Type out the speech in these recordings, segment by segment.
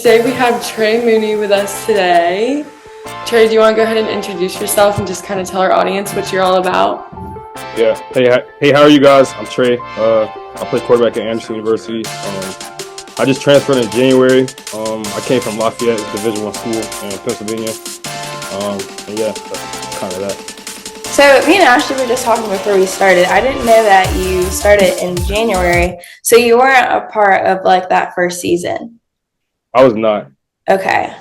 Today we have Mauney with us today. Trey, do you want to go ahead and introduce yourself and just kind of tell our audience what you're all about? Yeah. Hey, how are you guys? I'm Trey. I play quarterback at Anderson University. I just transferred in January. I came from Lafayette, Division I school in Pennsylvania. And yeah, that's kind of that. So me and Ashley were just talking before we started. I didn't know that you started in January, so you weren't a part of like that first season. I was not. Okay.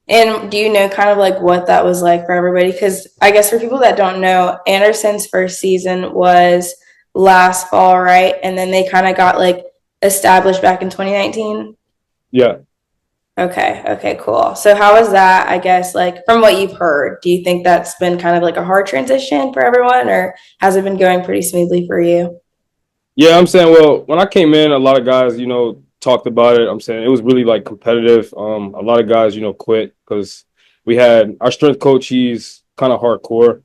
And do you know kind of like what that was like for everybody? Because I guess for people that don't know, Anderson's first season was last fall, right? And then they kind of got like established back in 2019. Yeah. Okay, cool. So how is that, I guess, like from what you've heard, do you think that's been kind of like a hard transition for everyone, or has it been going pretty smoothly for you? Yeah, I'm saying, well, when I came in, a lot of guys, talked about it. I'm saying it was really like competitive. A lot of guys, quit because we had our strength coach. He's kind of hardcore.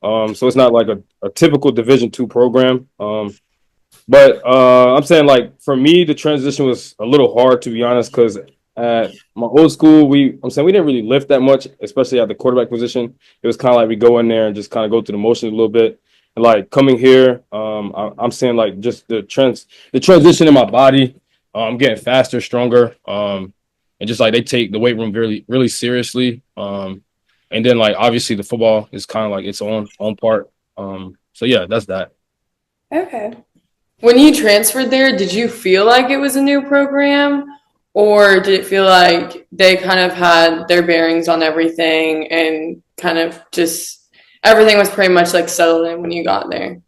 So it's not like a typical Division II program. But I'm saying like for me, the transition was a little hard to be honest, because at my old school, I'm saying we didn't really lift that much, especially at the quarterback position. It was kind of like we go in there and just kind of go through the motions a little bit. And like coming here, I'm saying like just the transition in my body. I'm getting faster, stronger, and just like they take the weight room really, really seriously. And then like obviously the football is kind of like its own part. So yeah, that's that. Okay. When you transferred there, did you feel like it was a new program, or did it feel like they kind of had their bearings on everything and kind of just everything was pretty much like settled in when you got there?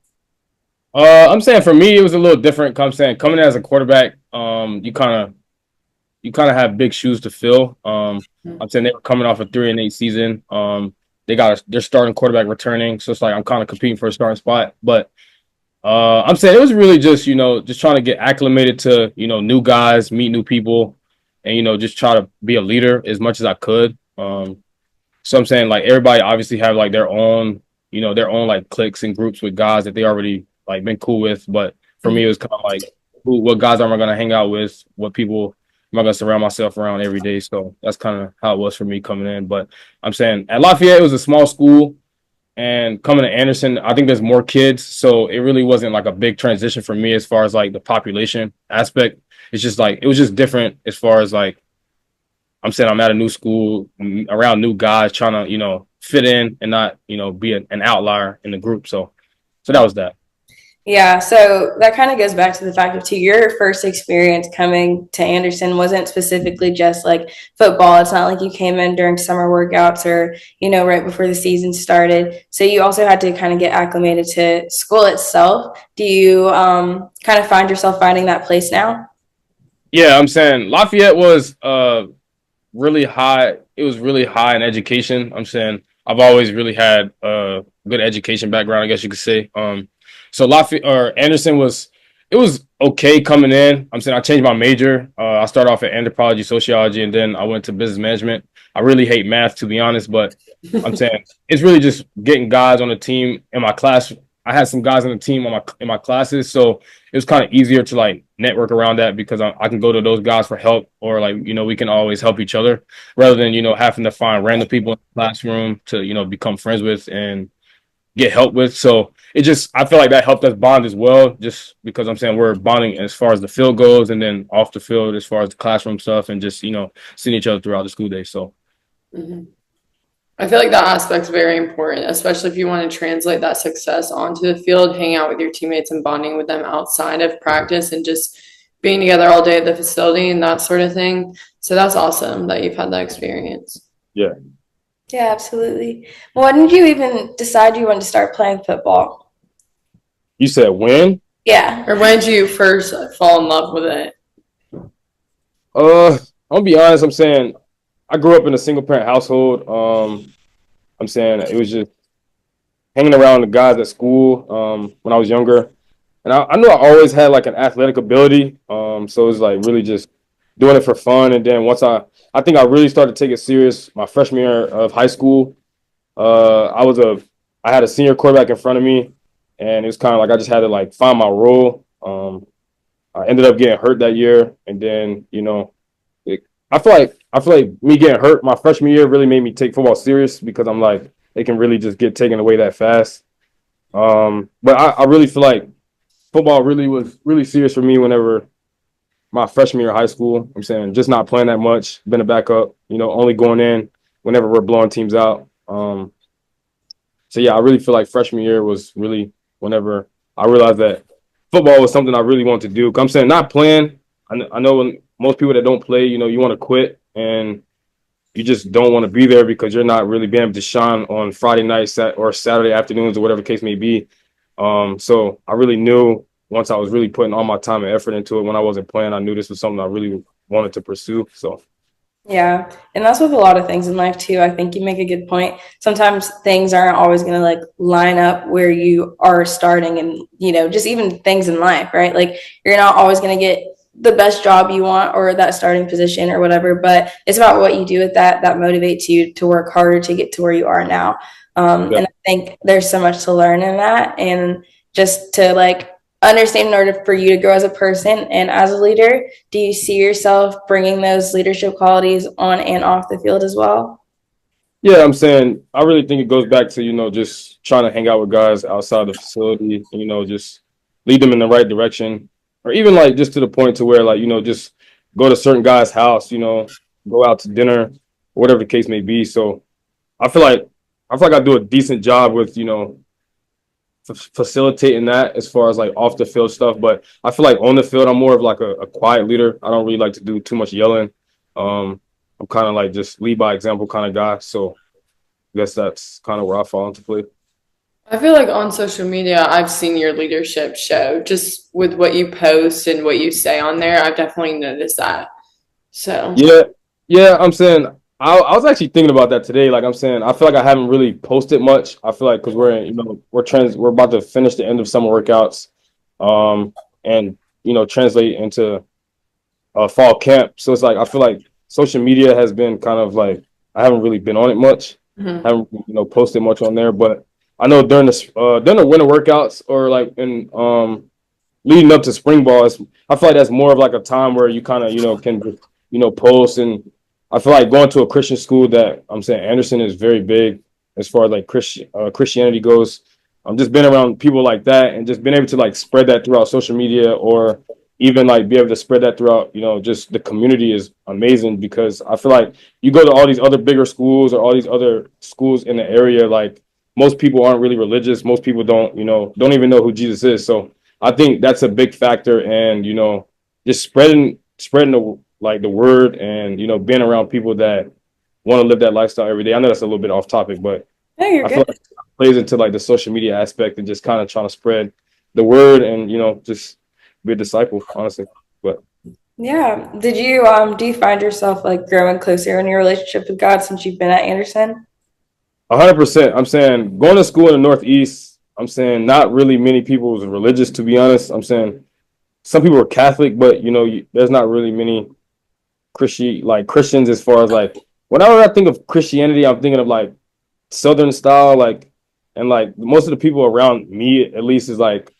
I'm saying for me it was a little different. I'm saying coming as a quarterback, you kind of have big shoes to fill. I'm saying they were coming off a 3-8 season. They got their starting quarterback returning, so it's like I'm kind of competing for a starting spot. But I'm saying it was really just trying to get acclimated to new guys, meet new people, and just try to be a leader as much as I could. So I'm saying like everybody obviously have like their own like cliques and groups with guys that they already like been cool with. But for me, it was kind of like what guys am I going to hang out with, what people am I going to surround myself around every day. So that's kind of how it was for me coming in. But I'm saying at Lafayette, it was a small school. And coming to Anderson, I think there's more kids, so it really wasn't like a big transition for me as far as like the population aspect. It's just like it was just different as far as like I'm saying I'm at a new school around new guys trying to fit in and not be an outlier in the group. So that was that. Yeah, so that kind of goes back to the fact of too, your first experience coming to Anderson wasn't specifically just like football. It's not like you came in during summer workouts or, right before the season started. So you also had to kind of get acclimated to school itself. Do you kind of find yourself finding that place now? Yeah, I'm saying Lafayette was really high. It was really high in education. I'm saying I've always really had a good education background, I guess you could say. So Lafayette or Anderson it was okay coming in. I'm saying I changed my major. I started off at anthropology, sociology, and then I went to business management. I really hate math to be honest, but I'm saying it's really just getting guys on the team in my class. I had some guys on the team in my classes, so it was kind of easier to like network around that because I can go to those guys for help, or like we can always help each other rather than having to find random people in the classroom to become friends with and get help with. So I feel like that helped us bond as well, just because I'm saying we're bonding as far as the field goes and then off the field as far as the classroom stuff and just seeing each other throughout the school day. So Mhm. I feel like that aspect's very important, especially if you want to translate that success onto the field, hang out with your teammates and bonding with them outside of practice and just being together all day at the facility and that sort of thing. So that's awesome that you've had that experience. yeah. Yeah, absolutely. Well, when did you even decide you wanted to start playing football? You said when? Yeah. Or when did you first fall in love with it? I'm gonna be honest. I'm saying I grew up in a single parent household. I'm saying it was just hanging around the guys at school when I was younger, and I knew I always had like an athletic ability. So it was like really just doing it for fun. And then once I think I really started to take it serious my freshman year of high school. I had a senior quarterback in front of me, and it was kind of like I just had to like find my role. I ended up getting hurt that year, and then I feel like me getting hurt my freshman year really made me take football serious because I'm like it can really just get taken away that fast. But I really feel like football really was really serious for me whenever my freshman year of high school. I'm saying just not playing that much, been a backup, only going in whenever we're blowing teams out. So yeah, I really feel like freshman year was really whenever I realized that football was something I really wanted to do. 'Cause I'm saying not playing. I know when most people that don't play, you want to quit and you just don't want to be there because you're not really being able to shine on Friday nights or Saturday afternoons or whatever the case may be. So I really knew once I was really putting all my time and effort into it when I wasn't playing, I knew this was something I really wanted to pursue. So Yeah, and that's with a lot of things in life too. I think you make a good point. Sometimes things aren't always going to like line up where you are starting and, just even things in life, right? Like you're not always going to get the best job you want or that starting position or whatever, but it's about what you do with that motivates you to work harder to get to where you are now. yeah. And I think there's so much to learn in that and just to like understand in order for you to grow as a person and as a leader, do you see yourself bringing those leadership qualities on and off the field as well? Yeah, I'm saying I really think it goes back to, just trying to hang out with guys outside the facility and, just lead them in the right direction. Or even like just to the point to where like, just go to certain guys' house, go out to dinner, whatever the case may be. So I feel like I do a decent job with, facilitating that as far as like off the field stuff. But I feel like on the field, I'm more of like a quiet leader. I don't really like to do too much yelling. I'm kind of like just lead by example kind of guy. So I guess that's kind of where I fall into play. I feel like on social media, I've seen your leadership show just with what you post and what you say on there. I've definitely noticed that. So, Yeah, yeah. I'm saying I was actually thinking about that today. Like I'm saying, I feel like I haven't really posted much. I feel like because we're about to finish the end of summer workouts, and translate into fall camp. So it's like I feel like social media has been kind of like I haven't really been on it much. mhm. I haven't posted much on there, but I know during the winter workouts or like in leading up to spring ball, I feel like that's more of like a time where you kind of can post. And I feel like going to a Christian school that I'm saying Anderson is very big as far as like Christianity goes. I'm just been around people like that and just been able to like spread that throughout social media or even like be able to spread that throughout just the community is amazing because I feel like you go to all these other bigger schools or all these other schools in the area, like most people aren't really religious, most people don't even know who Jesus is. So I think that's a big factor, and just spreading the word, and being around people that want to live that lifestyle every day. I know that's a little bit off topic, but No, you're I feel good. like it plays into like the social media aspect and just kind of trying to spread the word and just be a disciple, honestly. But Yeah. Do you find yourself like growing closer in your relationship with God since you've been at Anderson? 100%, I'm saying going to school in the Northeast. I'm saying not really many people was religious, to be honest. I'm saying some people were Catholic, but there's not really many Christians as far as like whenever I think of Christianity, I'm thinking of like Southern style, like and like most of the people around me at least is like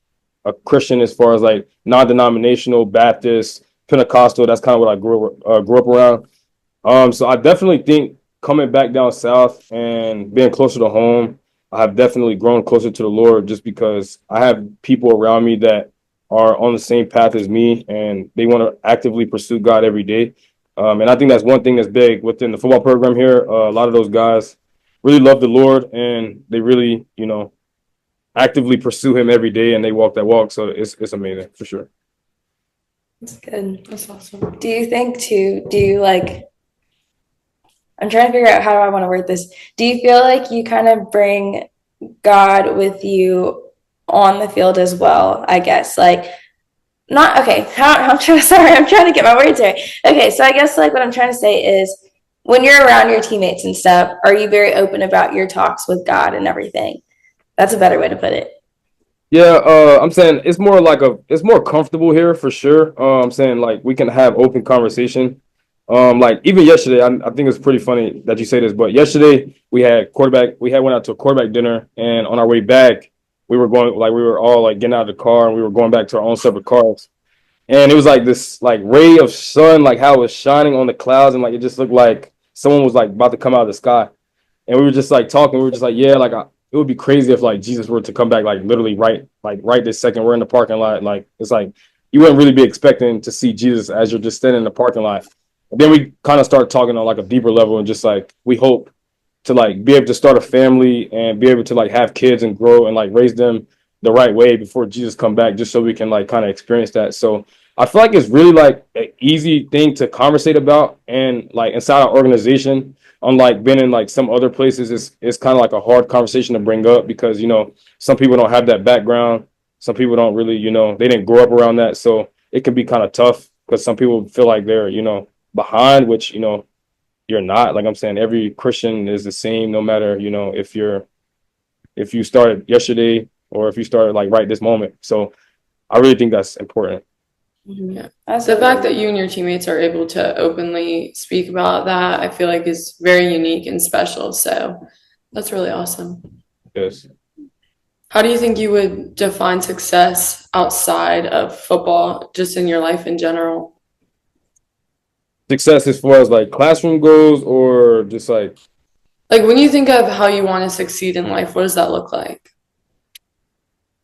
a Christian as far as like non-denominational, Baptist, Pentecostal. That's kind of what I grew up around. So I definitely think coming back down south and being closer to home, I have definitely grown closer to the Lord just because I have people around me that are on the same path as me and they want to actively pursue God every day. And I think that's one thing that's big within the football program here. A lot of those guys really love the Lord and they really, actively pursue Him every day and they walk that walk. So it's amazing for sure. That's good. That's awesome. Do you like, I'm trying to figure out how I want to word this. Do you feel like you kind of bring God with you on the field as well? I guess like not okay. I'm trying to get my words right. Okay, so I guess like what I'm trying to say is when you're around your teammates and stuff, are you very open about your talks with God and everything? That's a better way to put it. Yeah, I'm saying it's more comfortable here for sure. I'm saying like we can have open conversation. Like even yesterday, I think it's pretty funny that you say this, but yesterday we had went out to a quarterback dinner, and on our way back, we were all like getting out of the car and we were going back to our own separate cars. and it was like this like ray of sun, like how it was shining on the clouds, and like it just looked like someone was like about to come out of the sky. And we were just like talking. We were just like, yeah, like it would be crazy if like Jesus were to come back, like literally right this second. We're in the parking lot. Like it's like you wouldn't really be expecting to see Jesus as you're just standing in the parking lot. And then we kind of start talking on like a deeper level, and just like we hope to like be able to start a family and be able to like have kids and grow and like raise them the right way before Jesus come back, just so we can like kind of experience that. So I feel like it's really like an easy thing to conversate about, and like inside our organization, unlike being in like some other places, it's kind of like a hard conversation to bring up because some people don't have that background. Some people don't really they didn't grow up around that, so it can be kind of tough because some people feel like they're behind, which you're not. Like I'm saying, every Christian is the same, no matter if you started yesterday or if you started like right this moment. So I really think that's important. Yeah. The fact that you and your teammates are able to openly speak about that, I feel like is very unique and special. So that's really awesome. Yes. How do you think you would define success outside of football, just in your life in general? Success as far as like classroom goes, or just like Like when you think of how you want to succeed in life, what does that look like?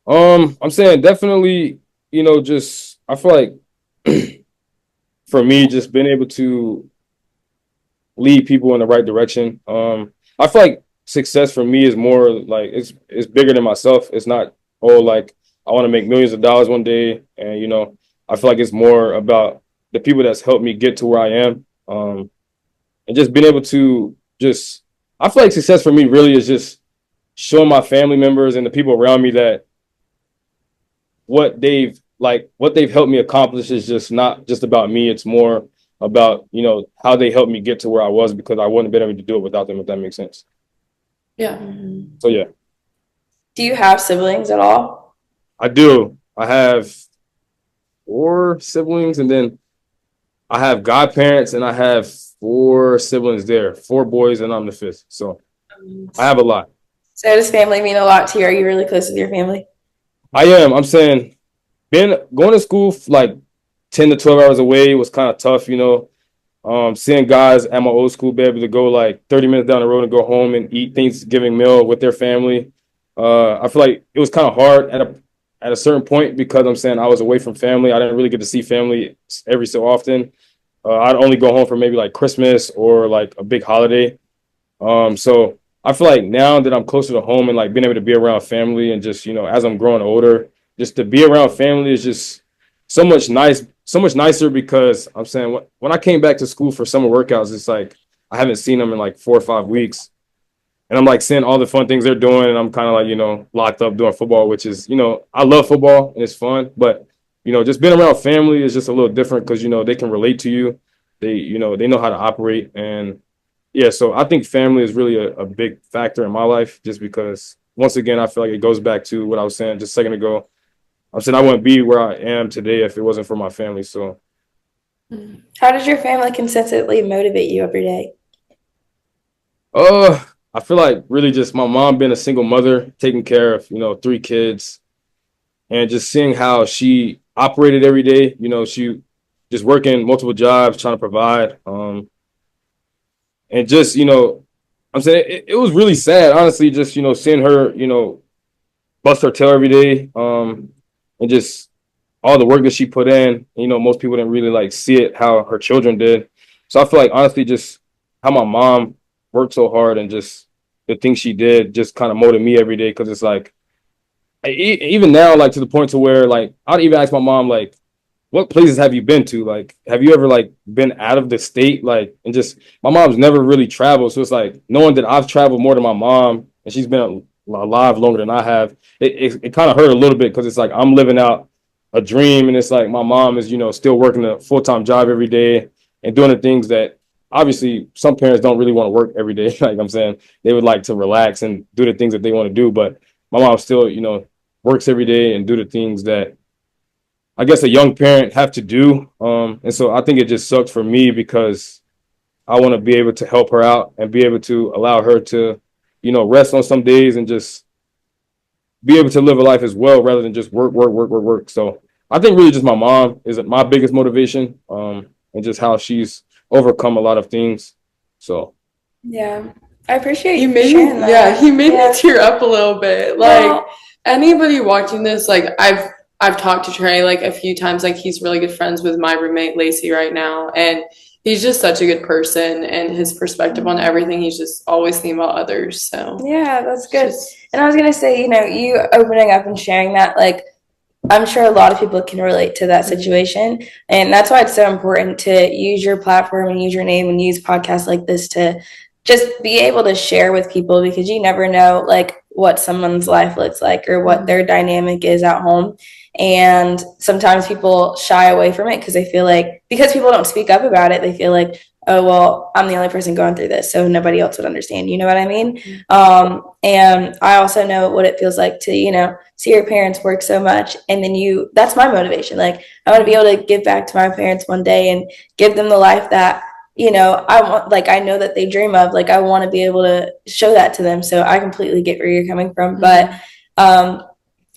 I'm saying definitely, just I feel like for me, just being able to lead people in the right direction. I feel like success for me is more like it's bigger than myself. It's not like I want to make millions of dollars one day, and I feel like it's more about the people that's helped me get to where I am. And just being able to just I feel like success for me really is just showing my family members and the people around me that what they've helped me accomplish is just not just about me. It's more about how they helped me get to where I was, because I wouldn't have been able to do it without them, if that makes sense. Yeah. So yeah, Do you have siblings at all? I do. I have 4 siblings, and then I have godparents, and I have 4 siblings there, 4 boys, and I'm the fifth. So I have a lot. So does family mean a lot to you? Are you really close with your family? I am. I'm saying going to school like 10 to 12 hours away was kind of tough, seeing guys at my old school be able to go like 30 minutes down the road and go home and eat Thanksgiving meal with their family. I feel like it was kind of hard at a certain point, because I'm saying I was away from family. I didn't really get to see family every so often. I'd only go home for maybe like Christmas or like a big holiday. So I feel like now that I'm closer to home and like being able to be around family, and just, as I'm growing older, just to be around family is just so much nicer, because I'm saying when I came back to school for summer workouts, it's like I haven't seen them in like 4 or 5 weeks. And I'm like seeing all the fun things they're doing, and I'm kind of like, locked up doing football, which is, I love football and it's fun, but just being around family is just a little different, because they can relate to you. They know how to operate. And yeah, so I think family is really a big factor in my life, just because once again, I feel like it goes back to what I was saying just a second ago. I'm saying I wouldn't be where I am today if it wasn't for my family. So How does your family consistently motivate you every day? I feel like really just my mom being a single mother, taking care of, 3 kids, and just seeing how she operated every day. She just working multiple jobs, trying to provide. And just, I'm saying it was really sad, honestly, just, seeing her, bust her tail every day. And just all the work that she put in. Most people didn't really like see it how her children did. So I feel like honestly, just how my mom worked so hard, and just the things she did just kind of motivate me every day, because it's like even now, like to the point to where like I'd even ask my mom like, what places have you been to? Like, have you ever like been out of the state? Like, and just my mom's never really traveled, so it's like knowing that I've traveled more than my mom, and she's been alive longer than I have. It kind of hurt a little bit, because it's like I'm living out a dream, and it's like my mom is still working a full-time job every day and doing the things that obviously some parents don't really want to work every day. Like I'm saying, they would like to relax and do the things that they want to do, but my mom still works every day and do the things that I guess a young parent have to do. And so I think it just sucks for me, because I want to be able to help her out and be able to allow her to, rest on some days and just be able to live a life as well, rather than just work, work, work, work, work. So I think really just my mom is my biggest motivation, and just how she's overcome a lot of things. So Yeah. I appreciate You you made sharing me, that. yeah, he made Yeah. me tear up a little bit. Like anybody watching this, like I've talked to Trey like a few times. Like he's really good friends with my roommate Lacey right now, and he's just such a good person. And his perspective on everything, he's just always thinking about others. So Yeah, that's it's good. just And I was gonna say, you opening up and sharing that, like, I'm sure a lot of people can relate to that situation. And that's why it's so important to use your platform and use your name and use podcasts like this to just be able to share with people, because you never know like what someone's life looks like or what their dynamic is at home. And sometimes people shy away from it because they feel like, because people don't speak up about it, they feel like, oh, well, I'm the only person going through this, so nobody else would understand. You know what I mean? And I also know what it feels like to, see your parents work so much. And then that's my motivation. Like, I want to be able to give back to my parents one day and give them the life that, I want, like, I know that they dream of. Like, I want to be able to show that to them. So I completely get where you're coming from. But,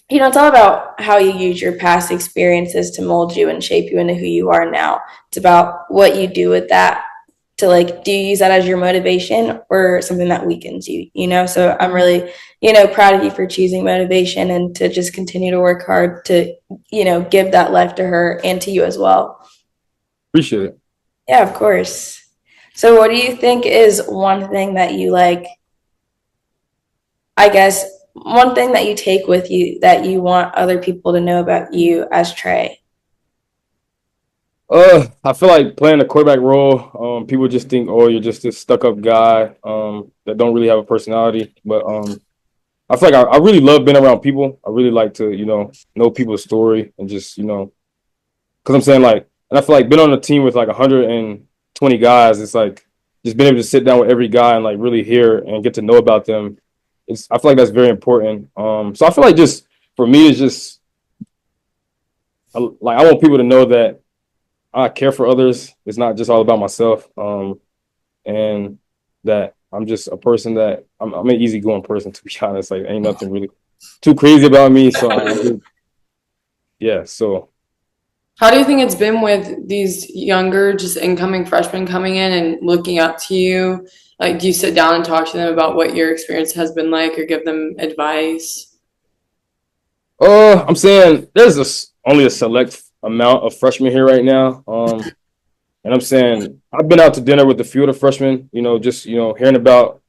it's all about how you use your past experiences to mold you and shape you into who you are now. It's about what you do with that, to like, do you use that as your motivation or something that weakens you. So I'm really, proud of you for choosing motivation and to just continue to work hard to, give that life to her and to you as well. appreciate it. Yeah, of course. So what do you think is one thing that you like, I guess, one thing that you take with you that you want other people to know about you as Trey? I feel like playing the quarterback role, people just think, oh, you're just this stuck-up guy, that don't really have a personality. But I feel like I really love being around people. I really like to, know people's story and just, because I'm saying like, and I feel like being on a team with like 120 guys, it's like just being able to sit down with every guy and like really hear and get to know about them. I feel like that's very important. So I feel like just for me, it's just like I want people to know that I care for others. It's not just all about myself. And that I'm just a person that I'm an easygoing person, to be honest. Like ain't nothing really too crazy about me. So yeah. So how do you think it's been with these younger, just incoming freshmen coming in and looking up to you? Like, do you sit down and talk to them about what your experience has been like or give them advice? I'm saying there's only a select amount of freshmen here right now. And I'm saying I've been out to dinner with a few of the freshmen, just, hearing about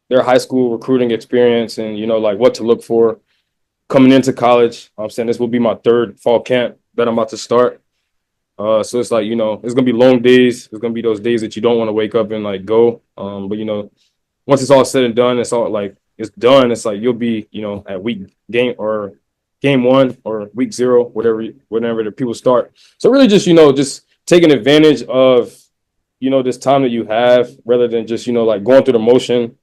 their high school recruiting experience and, like what to look for coming into college. I'm saying this will be my third fall camp that I'm about to start. So it's like, it's going to be long days. It's going to be those days that you don't want to wake up and like go. But, once it's all said and done, it's all like, it's done. It's like, you'll be, at game one or week zero, whenever the people start. So really just, just taking advantage of, this time that you have rather than just, like going through the motion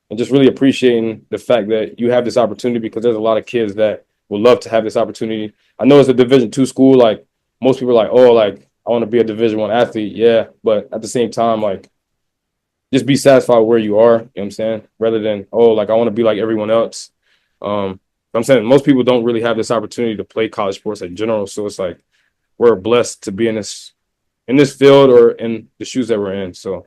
and just really appreciating the fact that you have this opportunity, because there's a lot of kids that would love to have this opportunity. I know it's a Division II school. Like most people are like, oh, like I want to be a Division I athlete. Yeah. But at the same time, like just be satisfied where you are, you know what I'm saying? Rather than, oh, like I want to be like everyone else. I'm saying most people don't really have this opportunity to play college sports in general. So it's like we're blessed to be in this field or in the shoes that we're in. So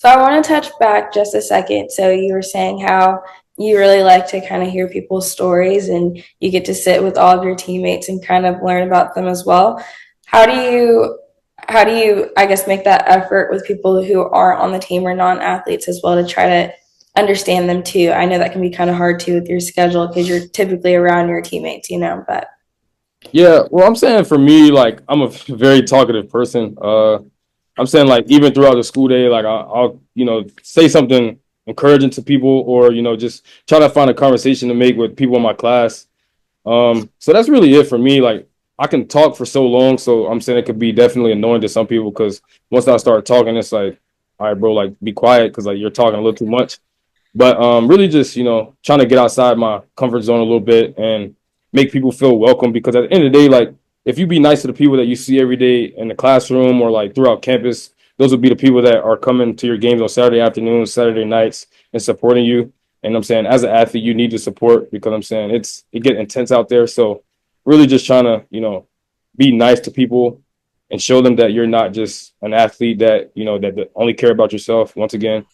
I want to touch back just a second. So you were saying how you really like to kind of hear people's stories and you get to sit with all of your teammates and kind of learn about them as well. How do you, I guess, make that effort with people who are on the team or non-athletes as well to try to understand them too? I know that can be kind of hard too with your schedule because you're typically around your teammates, but yeah, well, I'm saying for me, like I'm a very talkative person. I'm saying like even throughout the school day, like I'll say something encouraging to people, or just try to find a conversation to make with people in my class. So that's really it for me. Like I can talk for so long, so I'm saying it could be definitely annoying to some people because once I start talking, it's like, all right, bro, like be quiet because like you're talking a little too much. But really just trying to get outside my comfort zone a little bit and make people feel welcome, because at the end of the day, like if you be nice to the people that you see every day in the classroom or like throughout campus, those would be the people that are coming to your games on Saturday afternoons, Saturday nights, and supporting you. And I'm saying as an athlete, you need to support, because I'm saying it get intense out there. So really just trying to, be nice to people and show them that you're not just an athlete that, that only care about yourself once again.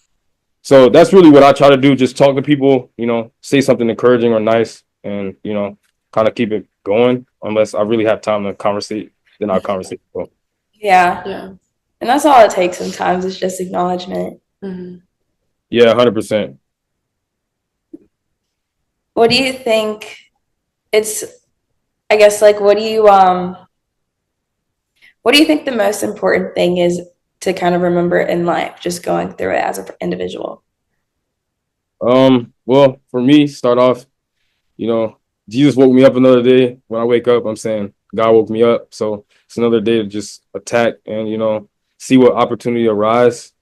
So that's really what I try to do. Just talk to people, say something encouraging or nice and, kind of keep it going unless I really have time to conversate, then I'll conversate. So, Yeah. Yeah. And that's all it takes sometimes is just acknowledgement. Mhm. yeah, 100%. What do you think it's, I guess, like, what do you think the most important thing is to kind of remember in life, just going through it as an individual? Well, for me, start off, you know, Jesus woke me up another day. When I wake up, I'm saying God woke me up. So it's another day to just attack and, see what opportunity arise.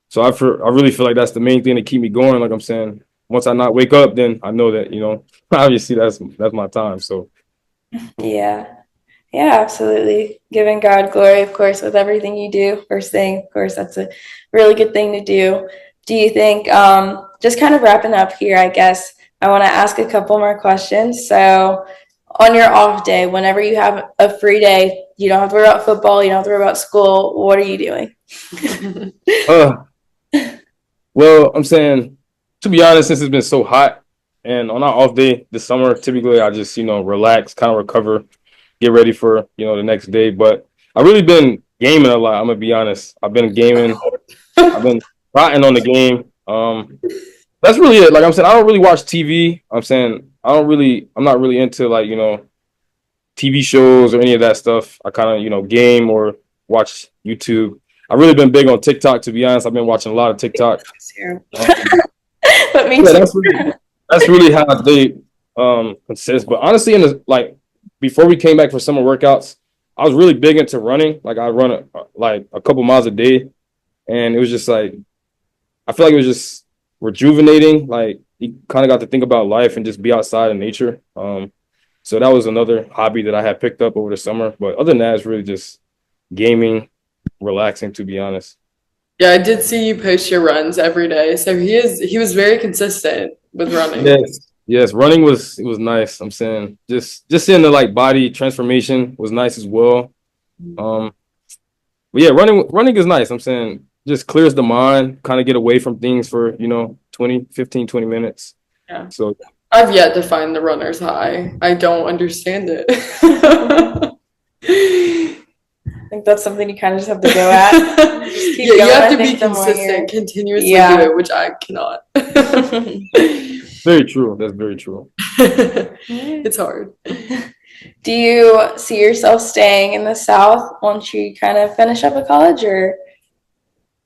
So I really feel like that's the main thing to keep me going. Like I'm saying, once I not wake up, then I know that, obviously that's my time. So Yeah. Yeah, absolutely. Giving God glory, of course, with everything you do. First thing, of course, that's a really good thing to do. Do you think, just kind of wrapping up here, I guess, I want to ask a couple more questions. So, on your off day, whenever you have a free day, you don't have to worry about football, you don't have to worry about school, what are you doing? uh, well, I'm saying, to be honest, since it's been so hot and on our off day this summer, typically I just, relax, kind of recover, get ready for, the next day. But I've really been gaming a lot. I'm gonna be honest. I've been gaming. I've been rotting on the game. That's really it. Like I'm saying, I don't really watch TV. I'm saying I'm not really into like, TV shows or any of that stuff. I kind of, game or watch YouTube. I've really been big on TikTok, to be honest. I've been watching a lot of TikTok. But me Yeah, too. that's really how they consist. But honestly, before we came back for summer workouts, I was really big into running. Like I run like a couple miles a day, and it was just like I feel like it was just rejuvenating. Like you kind of got to think about life and just be outside in nature. So that was another hobby that I had picked up over the summer. But other than that, it's really just gaming, relaxing, to be honest. Yeah, I did see you post your runs every day. So he was very consistent with running. Yes, running was nice. I'm saying just seeing the like body transformation was nice as well. Um, but yeah, running is nice. I'm saying just clears the mind, kind of get away from things for 20 minutes. Yeah. So I've yet to find the runner's high. I don't understand it. I think that's something you kind of just have to go at. Just keep Yeah, you going. have I to be think the more you're- consistent, continuously Yeah. do it, which I cannot. very true. That's very true. It's hard. Do you see yourself staying in the South once you kind of finish up at college, or?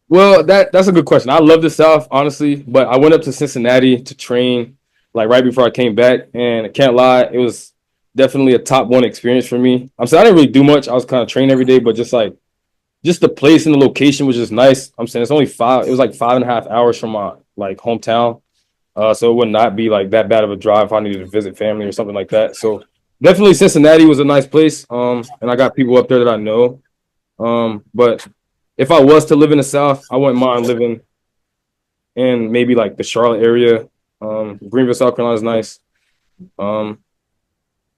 Well, that's a good question. I love the South, honestly, but I went up to Cincinnati to train like right before I came back, and I can't lie, it was definitely a top one experience for me. I'm saying I didn't really do much. I was kind of training every day, but just the place and the location was just nice. I'm saying it was like 5.5 hours from my like hometown. So it would not be like that bad of a drive if I needed to visit family or something like that. So definitely Cincinnati was a nice place. And I got people up there that I know. But if I was to live in the South, I wouldn't mind living in maybe like the Charlotte area. Greenville, South Carolina is nice.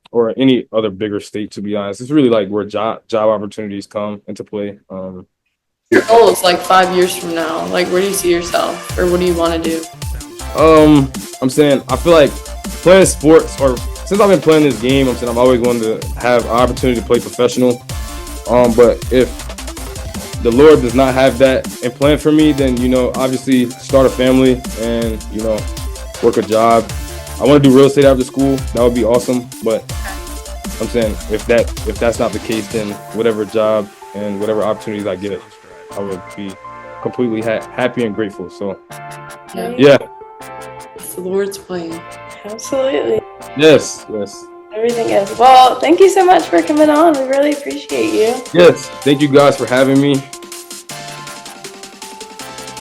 Or any other bigger state, to be honest. It's really like where job opportunities come into play. Your goal is like 5 years from now. Like, where do you see yourself, or what do you want to do? I'm saying I feel like playing sports, or since I've been playing this game, I'm saying I've always wanted to have an opportunity to play professional. But if the Lord does not have that in plan for me, then obviously start a family and work a job. I want to do real estate after school. That would be awesome. But I'm saying if that's not the case, then whatever job and whatever opportunities I get, I would be completely happy and grateful. So yeah. It's the Lord's plan. Absolutely. Yes. Everything is. Well, thank you so much for coming on. We really appreciate you. Yes. Thank you guys for having me.